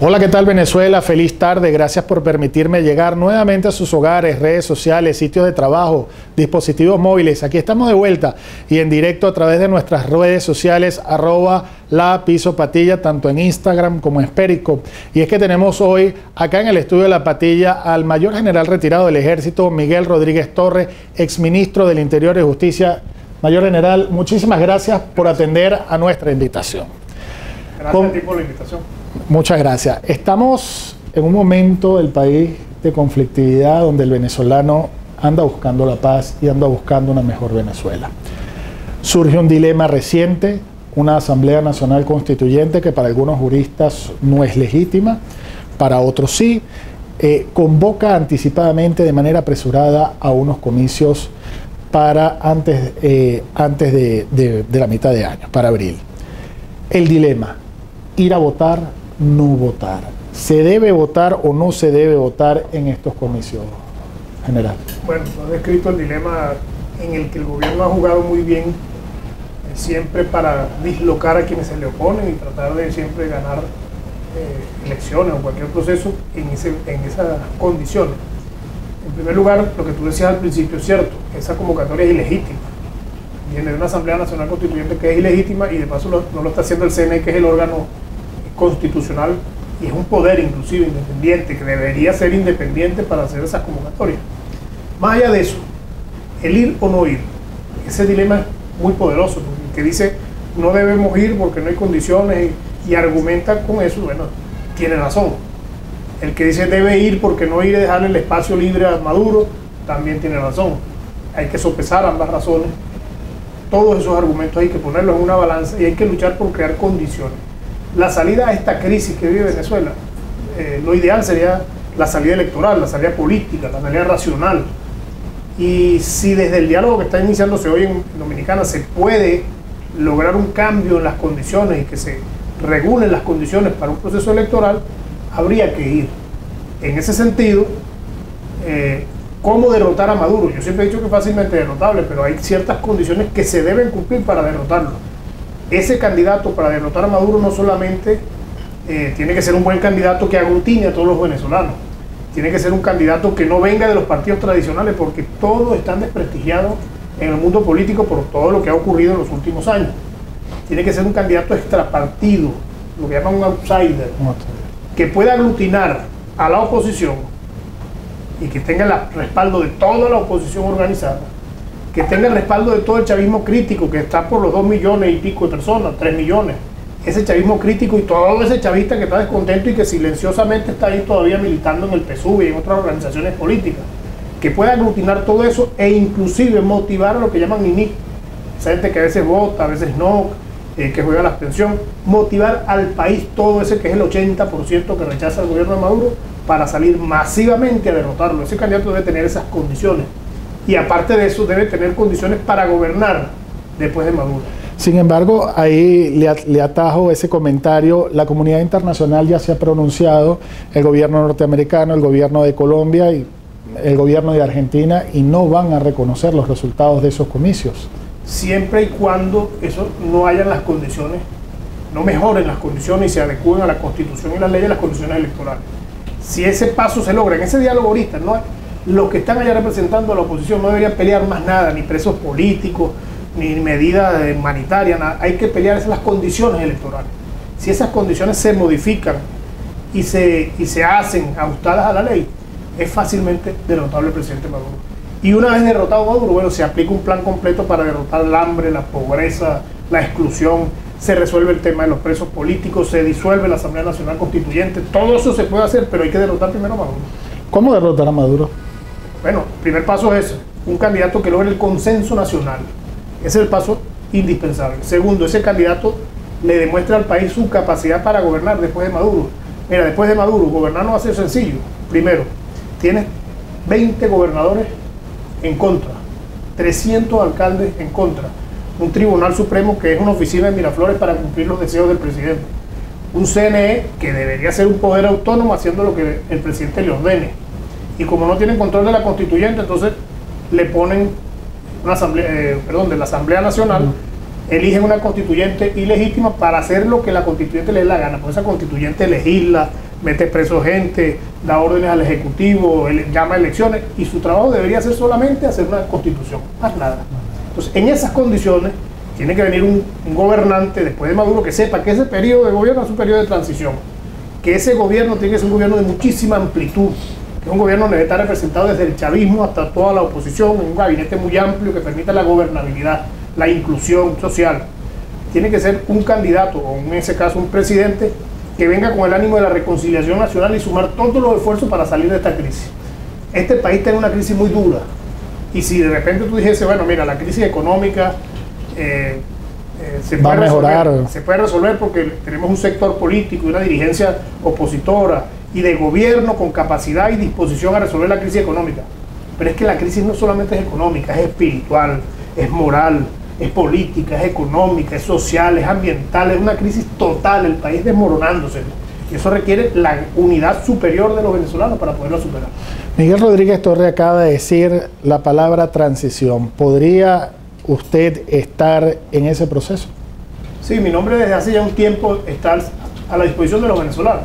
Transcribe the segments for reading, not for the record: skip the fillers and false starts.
Hola, ¿qué tal Venezuela? Feliz tarde. Gracias por permitirme llegar nuevamente a sus hogares, redes sociales, sitios de trabajo, dispositivos móviles. Aquí estamos de vuelta y en directo a través de nuestras redes sociales, @LaPisoPatilla, tanto en Instagram como en Periscope. Y es que tenemos hoy acá en el estudio de La Patilla al mayor general retirado del Ejército, Miguel Rodríguez Torres, exministro del Interior y Justicia. Mayor general, muchísimas gracias por atender a nuestra invitación. Gracias a ti por la invitación. Muchas gracias. Estamos en un momento del país de conflictividad donde el venezolano anda buscando la paz y anda buscando una mejor Venezuela. Surge un dilema reciente, una Asamblea Nacional Constituyente que para algunos juristas no es legítima, para otros sí, convoca anticipadamente de manera apresurada a unos comicios para antes de la mitad de año, para abril. El dilema, ir a votar, no votar. ¿Se debe votar o no se debe votar en estos comicios, general? Bueno, has descrito el dilema en el que el gobierno ha jugado muy bien, siempre para dislocar a quienes se le oponen y tratar de siempre ganar elecciones o cualquier proceso en esas condiciones. En primer lugar, lo que tú decías al principio es cierto, esa convocatoria es ilegítima. Viene de una Asamblea Nacional Constituyente que es ilegítima y de paso no lo está haciendo el CNE, que es el órgano constitucional y es un poder inclusive independiente, que debería ser independiente para hacer esas convocatorias. Más allá de eso, el ir o no ir, ese dilema es muy poderoso, porque el que dice no debemos ir porque no hay condiciones y argumenta con eso, bueno, tiene razón. El que dice debe ir porque no ir y dejarle el espacio libre a Maduro, también tiene razón. Hay que sopesar ambas razones. Todos esos argumentos hay que ponerlos en una balanza y hay que luchar por crear condiciones. La salida a esta crisis que vive Venezuela, lo ideal sería la salida electoral, la salida política, la salida racional. Y si desde el diálogo que está iniciándose hoy en Dominicana se puede lograr un cambio en las condiciones y que se regulen las condiciones para un proceso electoral, habría que ir. En ese sentido, ¿cómo derrotar a Maduro? Yo siempre he dicho que es fácilmente derrotable, pero hay ciertas condiciones que se deben cumplir para derrotarlo. Ese candidato para derrotar a Maduro no solamente tiene que ser un buen candidato que aglutine a todos los venezolanos, tiene que ser un candidato que no venga de los partidos tradicionales, porque todos están desprestigiados en el mundo político por todo lo que ha ocurrido en los últimos años. Tiene que ser un candidato extrapartido, lo que llaman un outsider, que pueda aglutinar a la oposición y que tenga el respaldo de toda la oposición organizada, que tenga el respaldo de todo el chavismo crítico, que está por los 2 millones y pico de personas, 3 millones. Ese chavismo crítico y todo ese chavista que está descontento y que silenciosamente está ahí todavía militando en el PSUV y en otras organizaciones políticas, que pueda aglutinar todo eso e inclusive motivar a lo que llaman NINIC, esa gente que a veces vota, a veces no, que juega la abstención, motivar al país todo ese que es el 80% que rechaza al gobierno de Maduro para salir masivamente a derrotarlo. Ese candidato debe tener esas condiciones. Y aparte de eso debe tener condiciones para gobernar después de Maduro. Sin embargo, ahí le atajo ese comentario. La comunidad internacional ya se ha pronunciado, el gobierno norteamericano, el gobierno de Colombia y el gobierno de Argentina, y no van a reconocer los resultados de esos comicios. Siempre y cuando eso no hayan las condiciones, no mejoren las condiciones y se adecúen a la Constitución y las leyes, las condiciones electorales. Si ese paso se logra en ese diálogo ahorita, no hay, los que están allá representando a la oposición no deberían pelear más nada, ni presos políticos, ni medidas humanitarias, nada. Hay que pelear las condiciones electorales. Si esas condiciones se modifican y se hacen ajustadas a la ley, es fácilmente derrotable el presidente Maduro. Y una vez derrotado Maduro, bueno, se aplica un plan completo para derrotar el hambre, la pobreza, la exclusión, se resuelve el tema de los presos políticos, se disuelve la Asamblea Nacional Constituyente. Todo eso se puede hacer, pero hay que derrotar primero a Maduro. ¿Cómo derrotar a Maduro? Bueno, el primer paso es un candidato que logre el consenso nacional. Ese es el paso indispensable. Segundo, ese candidato le demuestra al país su capacidad para gobernar después de Maduro. Mira, después de Maduro, gobernar no va a ser sencillo. Primero, tienes 20 gobernadores en contra, 300 alcaldes en contra, un Tribunal Supremo que es una oficina de Miraflores para cumplir los deseos del presidente, un CNE que debería ser un poder autónomo haciendo lo que el presidente le ordene. Y como no tienen control de la constituyente, entonces le ponen una asamblea, de la Asamblea Nacional, eligen una constituyente ilegítima para hacer lo que la constituyente le dé la gana, porque esa constituyente legisla, mete preso gente, da órdenes al Ejecutivo, llama a elecciones, y su trabajo debería ser solamente hacer una constitución, más nada. Entonces, en esas condiciones, tiene que venir un gobernante después de Maduro que sepa que ese periodo de gobierno es un periodo de transición, que ese gobierno tiene que ser un gobierno de muchísima amplitud, que es un gobierno donde debe estar representado desde el chavismo hasta toda la oposición, un gabinete muy amplio que permita la gobernabilidad, la inclusión social. Tiene que ser un candidato, o en ese caso un presidente, que venga con el ánimo de la reconciliación nacional y sumar todos los esfuerzos para salir de esta crisis. Este país tiene una crisis muy dura, y si de repente tú dijese, bueno, mira, la crisis económica se puede resolver porque tenemos un sector político y una dirigencia opositora y de gobierno con capacidad y disposición a resolver la crisis económica. Pero es que la crisis no solamente es económica, es espiritual, es moral, es política, es económica, es social, es ambiental, es una crisis total, el país desmoronándose. Y eso requiere la unidad superior de los venezolanos para poderlo superar. Miguel Rodríguez Torre acaba de decir la palabra transición. ¿Podría usted estar en ese proceso? Sí, mi nombre desde hace ya un tiempo está a la disposición de los venezolanos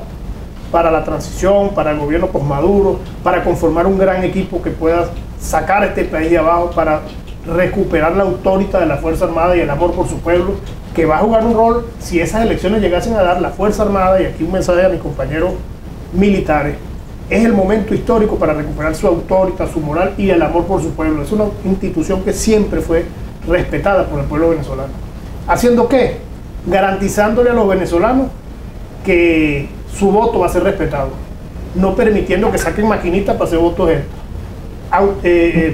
para la transición, para el gobierno post-Maduro, para conformar un gran equipo que pueda sacar a este país de abajo, para recuperar la autoridad de la Fuerza Armada y el amor por su pueblo, que va a jugar un rol si esas elecciones llegasen a dar la Fuerza Armada, y aquí un mensaje a mis compañeros militares, es el momento histórico para recuperar su autoridad, su moral y el amor por su pueblo. Es una institución que siempre fue respetada por el pueblo venezolano. ¿Haciendo qué? Garantizándole a los venezolanos que su voto va a ser respetado, no permitiendo que saquen maquinitas para hacer votos estos,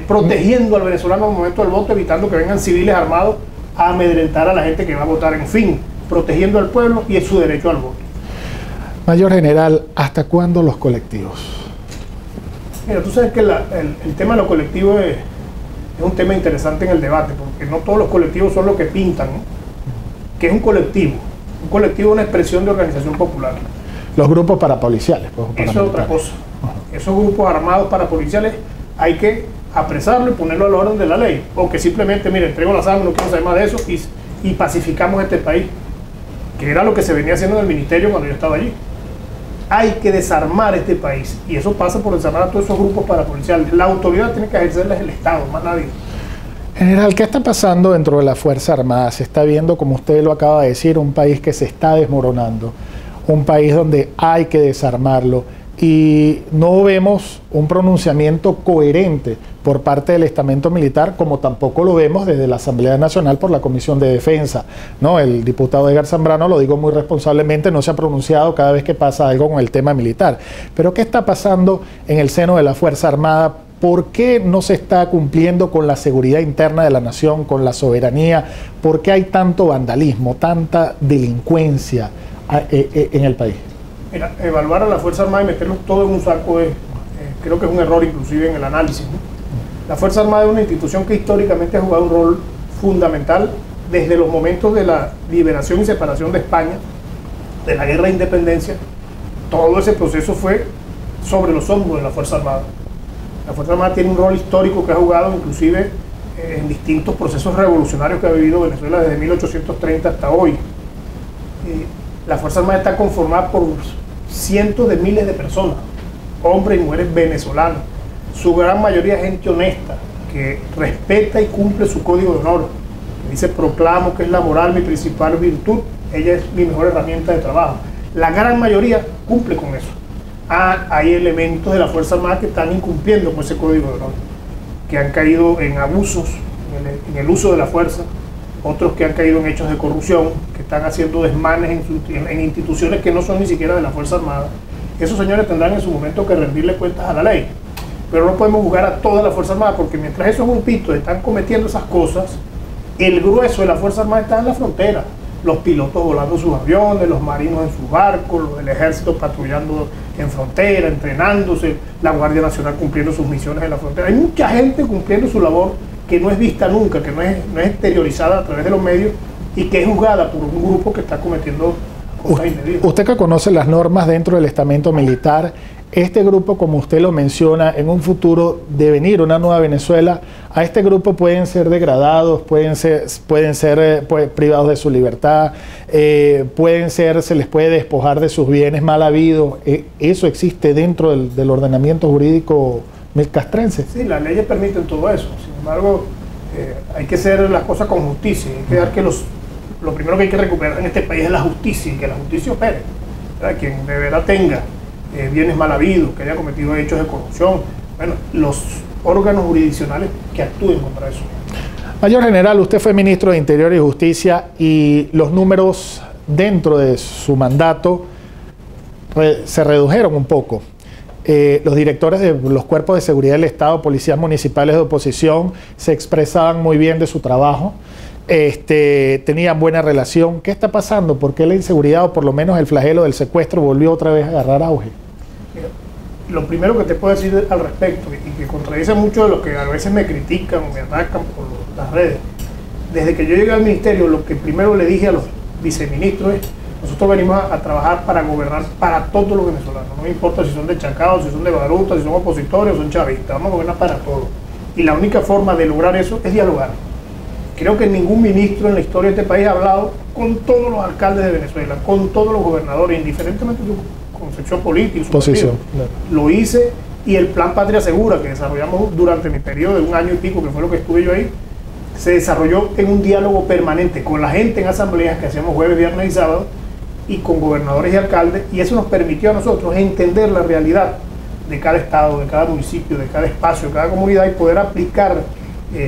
protegiendo al venezolano al momento del voto, evitando que vengan civiles armados a amedrentar a la gente que va a votar, en fin, protegiendo al pueblo y su derecho al voto. Mayor General, ¿hasta cuándo los colectivos? Mira, tú sabes que el tema de los colectivos es un tema interesante en el debate, porque no todos los colectivos son lo que pintan, ¿no? ¿Qué es un colectivo? Un colectivo es una expresión de organización popular. Los grupos parapoliciales. Pues, eso es otra cosa. Esos grupos armados parapoliciales hay que apresarlo y ponerlo a la orden de la ley, o que simplemente, mire, entrego las armas, no quiero saber más de eso, y pacificamos este país, que era lo que se venía haciendo en el ministerio cuando yo estaba allí. Hay que desarmar este país, y eso pasa por desarmar a todos esos grupos parapoliciales. La autoridad tiene que ejercerla el Estado, más nadie. General, ¿qué está pasando dentro de la Fuerza Armada? Se está viendo, como usted lo acaba de decir, un país que se está desmoronando, un país donde hay que desarmarlo, y no vemos un pronunciamiento coherente por parte del estamento militar, como tampoco lo vemos desde la Asamblea Nacional por la Comisión de Defensa, ¿no? El diputado Edgar Zambrano, lo digo muy responsablemente, no se ha pronunciado cada vez que pasa algo con el tema militar. Pero ¿qué está pasando en el seno de la Fuerza Armada? ¿Por qué no se está cumpliendo con la seguridad interna de la nación, con la soberanía? ¿Por qué hay tanto vandalismo, tanta delincuencia en el país? Mira, evaluar a la Fuerza Armada y meterlos todo en un saco creo que es un error inclusive en el análisis, ¿no? La Fuerza Armada es una institución que históricamente ha jugado un rol fundamental desde los momentos de la liberación y separación de España, de la guerra de independencia. Todo ese proceso fue sobre los hombros de la Fuerza Armada. La Fuerza Armada tiene un rol histórico que ha jugado inclusive en distintos procesos revolucionarios que ha vivido Venezuela desde 1830 hasta hoy. La Fuerza Armada está conformada por cientos de miles de personas, hombres y mujeres venezolanos. Su gran mayoría es gente honesta, que respeta y cumple su código de honor. Dice, proclamo que es la moral mi principal virtud, ella es mi mejor herramienta de trabajo. La gran mayoría cumple con eso. Hay elementos de la Fuerza Armada que están incumpliendo con ese código de honor, que han caído en abusos, en el uso de la fuerza, otros que han caído en hechos de corrupción, que están haciendo desmanes en instituciones que no son ni siquiera de la Fuerza Armada. Esos señores tendrán en su momento que rendirle cuentas a la ley, pero no podemos juzgar a toda la Fuerza Armada, porque mientras esos grupitos están cometiendo esas cosas, el grueso de la Fuerza Armada está en la frontera. Los pilotos volando sus aviones, los marinos en sus barcos, los del ejército patrullando en frontera, entrenándose, la Guardia Nacional cumpliendo sus misiones en la frontera. Hay mucha gente cumpliendo su labor que no es vista nunca, que no es exteriorizada a través de los medios y que es juzgada por un grupo que está cometiendo cosas indebidas. Usted que conoce las normas dentro del estamento militar, este grupo, como usted lo menciona, en un futuro de venir una nueva Venezuela, a este grupo pueden ser degradados, pueden ser privados de su libertad, se les puede despojar de sus bienes mal habidos. Eso existe dentro del ordenamiento jurídico castrense. Sí, las leyes permiten todo eso. Sin embargo, hay que hacer las cosas con justicia. Hay que dar que lo primero que hay que recuperar en este país es la justicia, y que la justicia opere. ¿Verdad? Quien de verdad tenga bienes mal habidos, que haya cometido hechos de corrupción, bueno, los órganos jurisdiccionales que actúen contra eso. Mayor General, usted fue ministro de Interior y Justicia y los números dentro de su mandato se redujeron un poco. Los directores de los cuerpos de seguridad del Estado, policías municipales de oposición, se expresaban muy bien de su trabajo, tenían buena relación. ¿Qué está pasando? ¿Por qué la inseguridad, o por lo menos el flagelo del secuestro, volvió otra vez a agarrar auge? Mira, lo primero que te puedo decir al respecto, y que contradice mucho de los que a veces me critican o me atacan por las redes, desde que yo llegué al ministerio, lo que primero le dije a los viceministros es: nosotros venimos a trabajar para gobernar para todos los venezolanos, no me importa si son de Chacao, si son de Baruta, si son opositores o son chavistas, vamos a gobernar para todos. Y la única forma de lograr eso es dialogar. Creo que ningún ministro en la historia de este país ha hablado con todos los alcaldes de Venezuela, con todos los gobernadores, indiferentemente de su concepción política, su posición. Claro. Lo hice, y el Plan Patria Segura, que desarrollamos durante mi periodo de 1 año y pico, que fue lo que estuve yo ahí, se desarrolló en un diálogo permanente con la gente en asambleas que hacíamos jueves, viernes y sábado, y con gobernadores y alcaldes, y eso nos permitió a nosotros entender la realidad de cada estado, de cada municipio, de cada espacio, de cada comunidad, y poder aplicar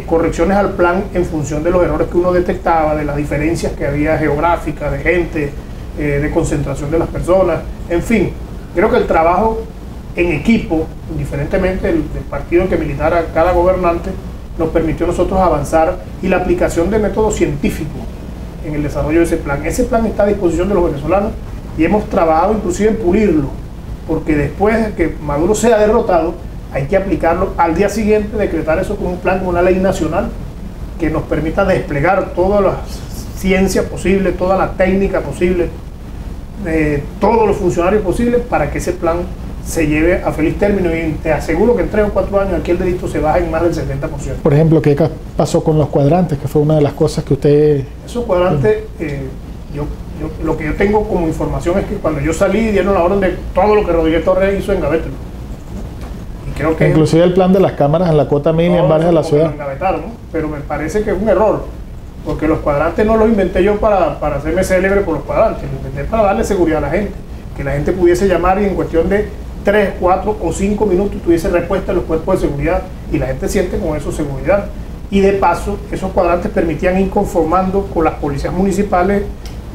correcciones al plan en función de los errores que uno detectaba, de las diferencias que había geográficas, de gente, de concentración de las personas, en fin. Creo que el trabajo en equipo, indiferentemente del partido en que militara cada gobernante, nos permitió a nosotros avanzar, y la aplicación de métodos científicos en el desarrollo de ese plan. Ese plan está a disposición de los venezolanos y hemos trabajado inclusive en pulirlo, porque después de que Maduro sea derrotado, hay que aplicarlo al día siguiente, decretar eso como un plan, como una ley nacional que nos permita desplegar todas las ciencias posibles, toda la técnica posible, todos los funcionarios posibles, para que ese plan se lleve a feliz término, y te aseguro que en 3 o 4 años aquí el delito se baja en más del 70%. Por ejemplo, ¿qué pasó con los cuadrantes? Que fue una de las cosas que usted... Esos cuadrantes, lo que yo tengo como información es que cuando yo salí dieron la orden de todo lo que Rodríguez Torres hizo, engavértelo. Y creo que inclusive el plan de las cámaras en la Cota Mini en varias de la ciudad. Engavetaron, ¿no? Pero me parece que es un error, porque los cuadrantes no los inventé yo para hacerme célebre por los cuadrantes, los inventé para darle seguridad a la gente, que la gente pudiese llamar y en cuestión de 3, 4 o 5 minutos tuviese respuesta en los cuerpos de seguridad, y la gente siente con eso seguridad. Y de paso, esos cuadrantes permitían ir conformando con las policías municipales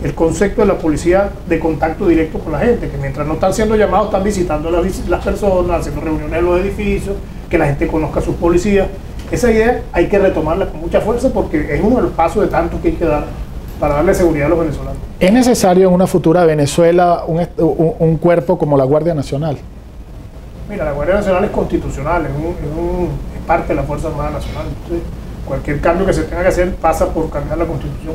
el concepto de la policía de contacto directo con la gente, que mientras no están siendo llamados, están visitando las personas, haciendo reuniones en los edificios, que la gente conozca a sus policías. Esa idea hay que retomarla con mucha fuerza, porque es uno de los pasos de tantos que hay que dar para darle seguridad a los venezolanos. ¿Es necesario en una futura Venezuela un cuerpo como la Guardia Nacional? Mira, la Guardia Nacional es constitucional, es parte de la Fuerza Armada Nacional. Entonces, cualquier cambio que se tenga que hacer pasa por cambiar la Constitución.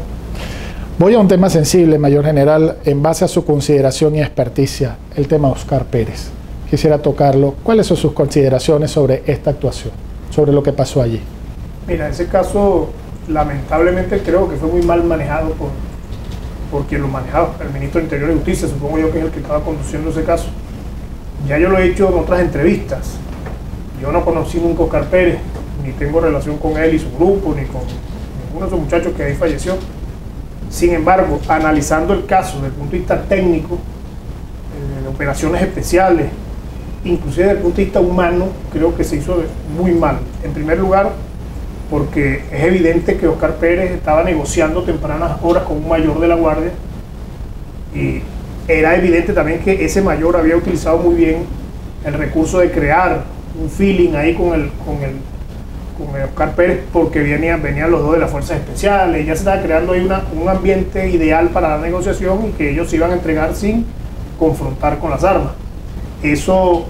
Voy a un tema sensible, Mayor General, en base a su consideración y experticia, el tema Oscar Pérez. Quisiera tocarlo. ¿Cuáles son sus consideraciones sobre esta actuación, sobre lo que pasó allí? Mira, ese caso lamentablemente creo que fue muy mal manejado por quien lo manejaba, el ministro de Interior y Justicia, supongo yo que es el que estaba conduciendo ese caso. Ya yo lo he hecho en otras entrevistas. Yo no conocí nunca a Oscar Pérez, ni tengo relación con él y su grupo, ni con ninguno de esos muchachos que ahí falleció. Sin embargo, analizando el caso desde el punto de vista técnico, de operaciones especiales, inclusive desde el punto de vista humano, creo que se hizo muy mal. En primer lugar, porque es evidente que Oscar Pérez estaba negociando tempranas horas con un mayor de la Guardia, y era evidente también que ese mayor había utilizado muy bien el recurso de crear un feeling ahí con Oscar Pérez, porque venían los dos de las fuerzas especiales, ya se estaba creando ahí un ambiente ideal para la negociación, y que ellos se iban a entregar sin confrontar con las armas. Eso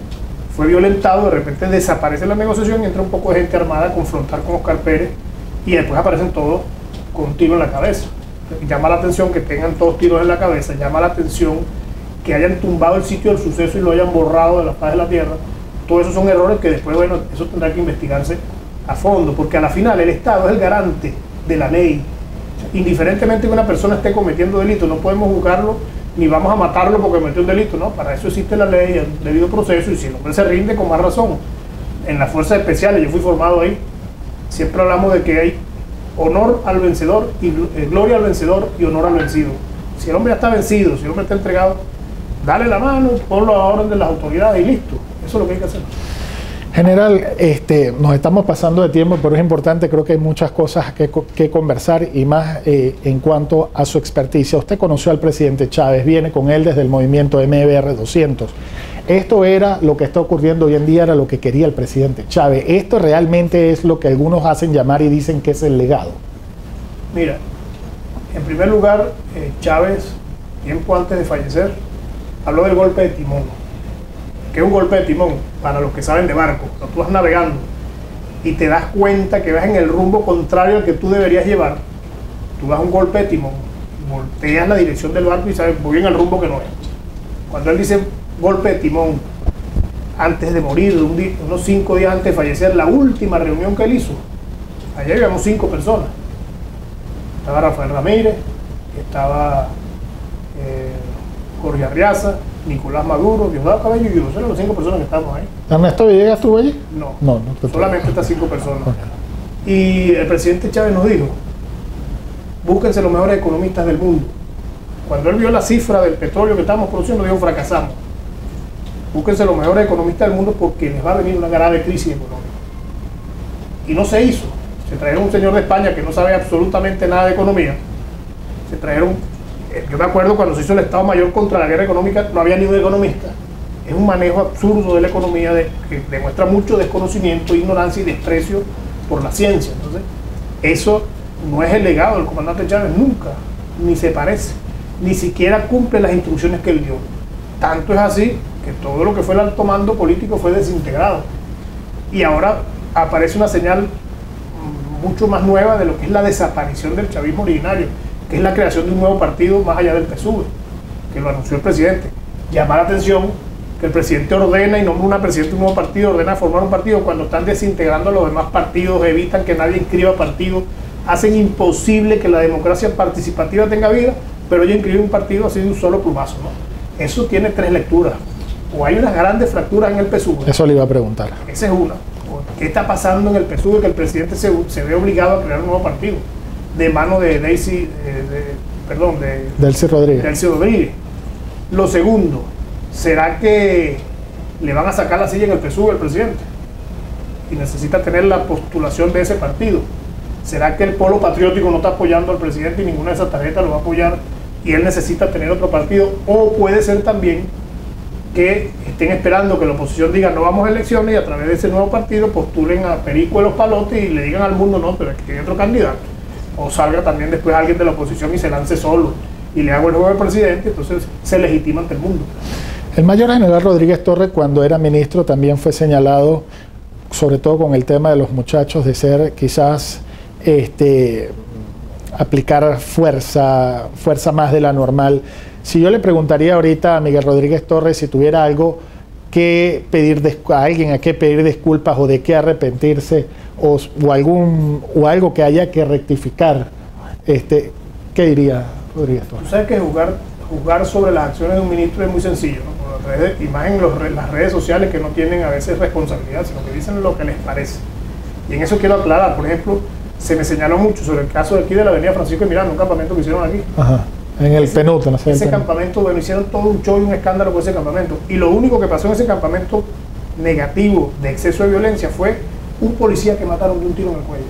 fue violentado, de repente desaparece la negociación y entra un poco de gente armada a confrontar con Oscar Pérez, y después aparecen todos con un tiro en la cabeza. Llama la atención que tengan todos tiros en la cabeza, llama la atención que hayan tumbado el sitio del suceso y lo hayan borrado de la faz de la tierra. Todos esos son errores que después, bueno, eso tendrá que investigarse a fondo, porque a la final el Estado es el garante de la ley. Indiferentemente que una persona esté cometiendo delito, no podemos juzgarlo ni vamos a matarlo porque cometió un delito, no, para eso existe la ley, el debido proceso, y si el hombre se rinde, con más razón. En las fuerzas especiales, yo fui formado ahí, siempre hablamos de que hay honor al vencedor, y gloria al vencedor y honor al vencido. Si el hombre ya está vencido, si el hombre está entregado, dale la mano, ponlo a orden de las autoridades y listo. Eso es lo que hay que hacer. General, nos estamos pasando de tiempo, pero es importante, creo que hay muchas cosas que conversar, y más en cuanto a su experticia. Usted conoció al presidente Chávez, viene con él desde el movimiento MBR 200. Esto era lo que está ocurriendo hoy en día, era lo que quería el presidente Chávez. Esto realmente es lo que algunos hacen llamar y dicen que es el legado. Mira, en primer lugar, Chávez, tiempo antes de fallecer, habló del golpe de timón. ¿Qué es un golpe de timón? Para los que saben de barco, cuando tú vas navegando y te das cuenta que vas en el rumbo contrario al que tú deberías llevar, tú das un golpe de timón, volteas la dirección del barco y sabes, voy en el rumbo que no es. Cuando él dice golpe de timón, antes de morir, unos 5 días antes de fallecer, la última reunión que él hizo, allá íbamos 5 personas. Estaba Rafael Ramírez, estaba Jorge Arriaza, Nicolás Maduro, Diosdado Cabello y yo. Eran las 5 personas que estábamos ahí. ¿Ernesto Villegas estuvo allí? No, solamente estas 5 personas. Okay. Y el presidente Chávez nos dijo, búsquense los mejores economistas del mundo. Cuando él vio la cifra del petróleo que estábamos produciendo, dijo, fracasamos. Búsquense los mejores economistas del mundo porque les va a venir una grave crisis económica. Y no se hizo. Se trajeron un señor de España que no sabe absolutamente nada de economía. Se trajeron, yo me acuerdo cuando se hizo el Estado Mayor contra la guerra económica, no había ni un economista. Es un manejo absurdo de la economía que demuestra mucho desconocimiento, ignorancia y desprecio por la ciencia. Entonces, eso no es el legado del comandante Chávez nunca, ni se parece, ni siquiera cumple las instrucciones que él dio. Tanto es así que todo lo que fue el alto mando político fue desintegrado. Y ahora aparece una señal mucho más nueva de lo que es la desaparición del chavismo originario, que es la creación de un nuevo partido más allá del PSUV, que lo anunció el presidente. Llama la atención que el presidente ordena y nombra una presidenta de un nuevo partido, ordena formar un partido cuando están desintegrando a los demás partidos, evitan que nadie inscriba partidos, hacen imposible que la democracia participativa tenga vida, pero ellos inscriben un partido así de un solo plumazo, ¿no? Eso tiene 3 lecturas. O hay unas grandes fracturas en el PSUV. Eso le iba a preguntar. Esa es una. ¿Qué está pasando en el PSUV que el presidente se ve obligado a crear un nuevo partido? De mano de Delcy Rodríguez. Lo segundo, ¿será que le van a sacar la silla en el PSUV al presidente? Y necesita tener la postulación de ese partido. ¿Será que el polo patriótico no está apoyando al presidente y ninguna de esas tarjetas lo va a apoyar y él necesita tener otro partido? O puede ser también que estén esperando que la oposición diga no vamos a elecciones y a través de ese nuevo partido postulen a Perico de los Palotes y le digan al mundo no, pero es que hay otro candidato. O salga también después alguien de la oposición y se lance solo y le haga el juego al presidente, entonces se legitima ante el mundo. El mayor general Rodríguez Torres, cuando era ministro, también fue señalado, sobre todo con el tema de los muchachos, de ser quizás aplicar fuerza más de la normal. Si yo le preguntaría ahorita a Miguel Rodríguez Torres si tuviera algo que pedir a alguien, a qué pedir disculpas o de qué arrepentirse o algo que haya que rectificar, ¿qué diría Rodríguez Torres? Tú sabes que juzgar sobre las acciones de un ministro es muy sencillo, ¿no? Y más en las redes sociales que no tienen a veces responsabilidad, sino que dicen lo que les parece. Y en eso quiero aclarar, por ejemplo, se me señaló mucho sobre el caso de aquí de la avenida Francisco de Miranda, un campamento que hicieron aquí. Ajá. En el Penuto, no sé. Ese campamento, bueno, hicieron todo un show y un escándalo con ese campamento. Y lo único que pasó en ese campamento negativo de exceso de violencia fue un policía que mataron de un tiro en el cuello.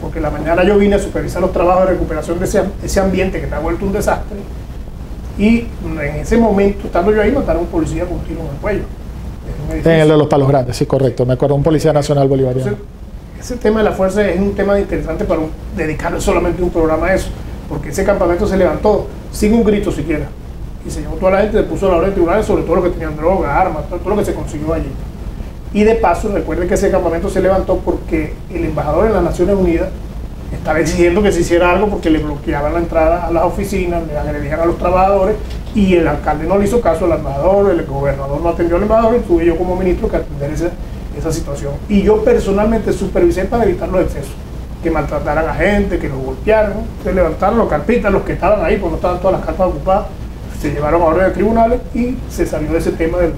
Porque la mañana yo vine a supervisar los trabajos de recuperación de ese ambiente que está vuelto un desastre. Y en ese momento, estando yo ahí, mataron a un policía con un tiro en el cuello. En el de los Palos Grandes, sí, correcto. Me acuerdo, un policía nacional bolivariano. Entonces, ese tema de la fuerza es un tema interesante para dedicarle solamente un programa a eso. Porque ese campamento se levantó sin un grito siquiera. Y se llevó toda la gente, se puso a la orden de tribunales sobre todo los que tenían drogas, armas, todo lo que se consiguió allí. Y de paso, recuerden que ese campamento se levantó porque el embajador en las Naciones Unidas estaba exigiendo que se hiciera algo porque le bloqueaban la entrada a las oficinas, le agredían a los trabajadores y el alcalde no le hizo caso al embajador, el gobernador no atendió al embajador, y tuve yo como ministro que atender esa situación. Y yo personalmente supervisé para evitar los excesos, que maltrataran a gente, que los golpearan, ¿no? Se levantaron los carpitas, los que estaban ahí, porque no estaban todas las carpas ocupadas, se llevaron a orden de tribunales y se salió de ese tema del...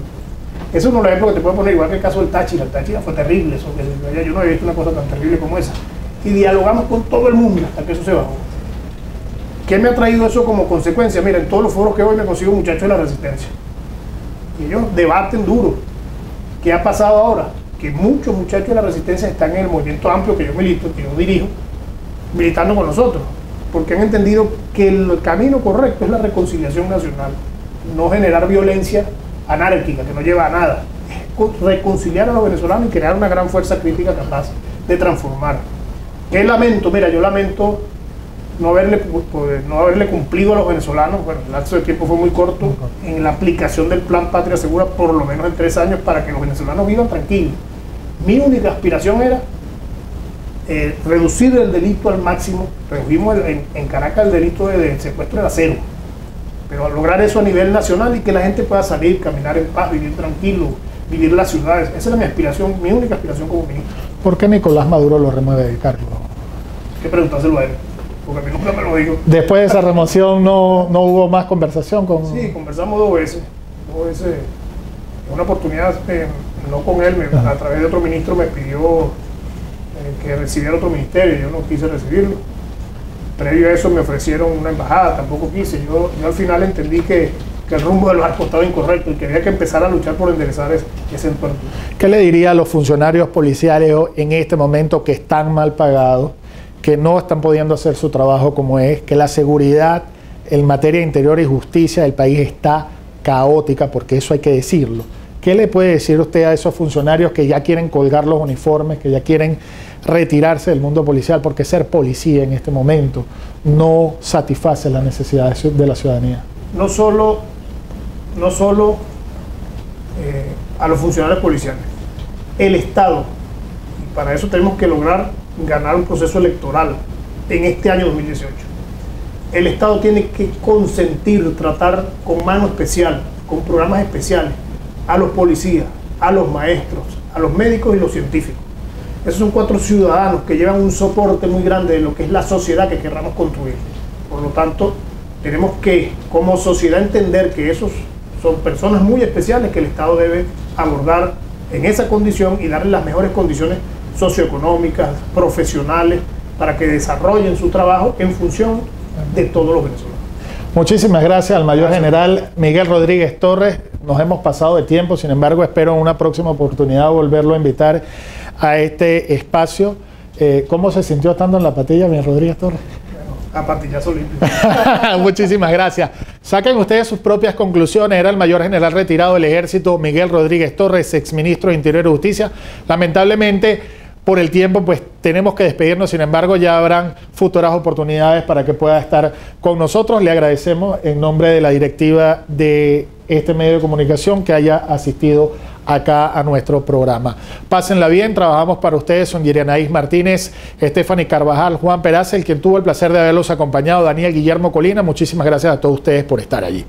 Eso es un ejemplo que te puedo poner, igual que el caso del Táchira. El Táchira fue terrible, eso, yo no había visto una cosa tan terrible como esa. Y dialogamos con todo el mundo hasta que eso se bajó. ¿Qué me ha traído eso como consecuencia? Mira, en todos los foros que voy me consigo muchachos de la resistencia. Y ellos debaten duro. ¿Qué ha pasado ahora? Que muchos muchachos de la resistencia están en el movimiento amplio que yo milito, que yo dirijo, militando con nosotros. Porque han entendido que el camino correcto es la reconciliación nacional. No generar violencia anárquica, que no lleva a nada. Es reconciliar a los venezolanos y crear una gran fuerza crítica capaz de transformar. ¿Qué lamento? Mira, yo lamento no haberle cumplido a los venezolanos, bueno, el lapso de tiempo fue muy corto, en la aplicación del Plan Patria Segura, por lo menos en 3 años, para que los venezolanos vivan tranquilos. Mi única aspiración era reducir el delito al máximo. Redujimos en Caracas el delito de secuestro era 0, pero lograr eso a nivel nacional y que la gente pueda salir, caminar en paz, vivir tranquilo, vivir en las ciudades. Esa era mi aspiración, mi única aspiración como ministro. ¿Por qué Nicolás Maduro lo remueve del cargo? Hay que preguntárselo a él, porque a mí nunca me lo dijo. Después de esa remoción no hubo más conversación con... Sí, conversamos 2 veces. Una oportunidad, no con él, a través de otro ministro me pidió que recibiera otro ministerio, yo no quise recibirlo. Previo a eso me ofrecieron una embajada, tampoco quise. Yo al final entendí que el rumbo del barco estaba incorrecto y que había que empezar a luchar por enderezar ese entorno. ¿Qué le diría a los funcionarios policiales en este momento que están mal pagados, que no están pudiendo hacer su trabajo como es, que la seguridad en materia de interior y justicia del país está caótica, porque eso hay que decirlo? ¿Qué le puede decir usted a esos funcionarios que ya quieren colgar los uniformes, que ya quieren retirarse del mundo policial, porque ser policía en este momento no satisface las necesidades de la ciudadanía? No solo a los funcionarios policiales, el Estado, y para eso tenemos que lograr ganar un proceso electoral en este año 2018. El Estado tiene que consentir, tratar con mano especial, con programas especiales, a los policías, a los maestros, a los médicos y los científicos. Esos son 4 ciudadanos que llevan un soporte muy grande de lo que es la sociedad que querramos construir. Por lo tanto, tenemos que, como sociedad, entender que esos son personas muy especiales que el Estado debe abordar en esa condición y darles las mejores condiciones socioeconómicas, profesionales, para que desarrollen su trabajo en función de todos los venezolanos. Muchísimas gracias al mayor general Miguel Rodríguez Torres. Nos hemos pasado de tiempo, sin embargo espero en una próxima oportunidad volverlo a invitar a este espacio. ¿Cómo se sintió estando en la patilla, Miguel Rodríguez Torres? A patillazo limpio. Muchísimas gracias. Saquen ustedes sus propias conclusiones. Era el mayor general retirado del Ejército, Miguel Rodríguez Torres, exministro de Interior y Justicia. Lamentablemente, por el tiempo, pues tenemos que despedirnos. Sin embargo, ya habrán futuras oportunidades para que pueda estar con nosotros. Le agradecemos en nombre de la directiva de este medio de comunicación que haya asistido acá a nuestro programa. Pásenla bien, trabajamos para ustedes. Son Yerianaís Martínez, Stephanie Carvajal, Juan Peraza, el quien tuvo el placer de haberlos acompañado, Daniel Guillermo Colina. Muchísimas gracias a todos ustedes por estar allí.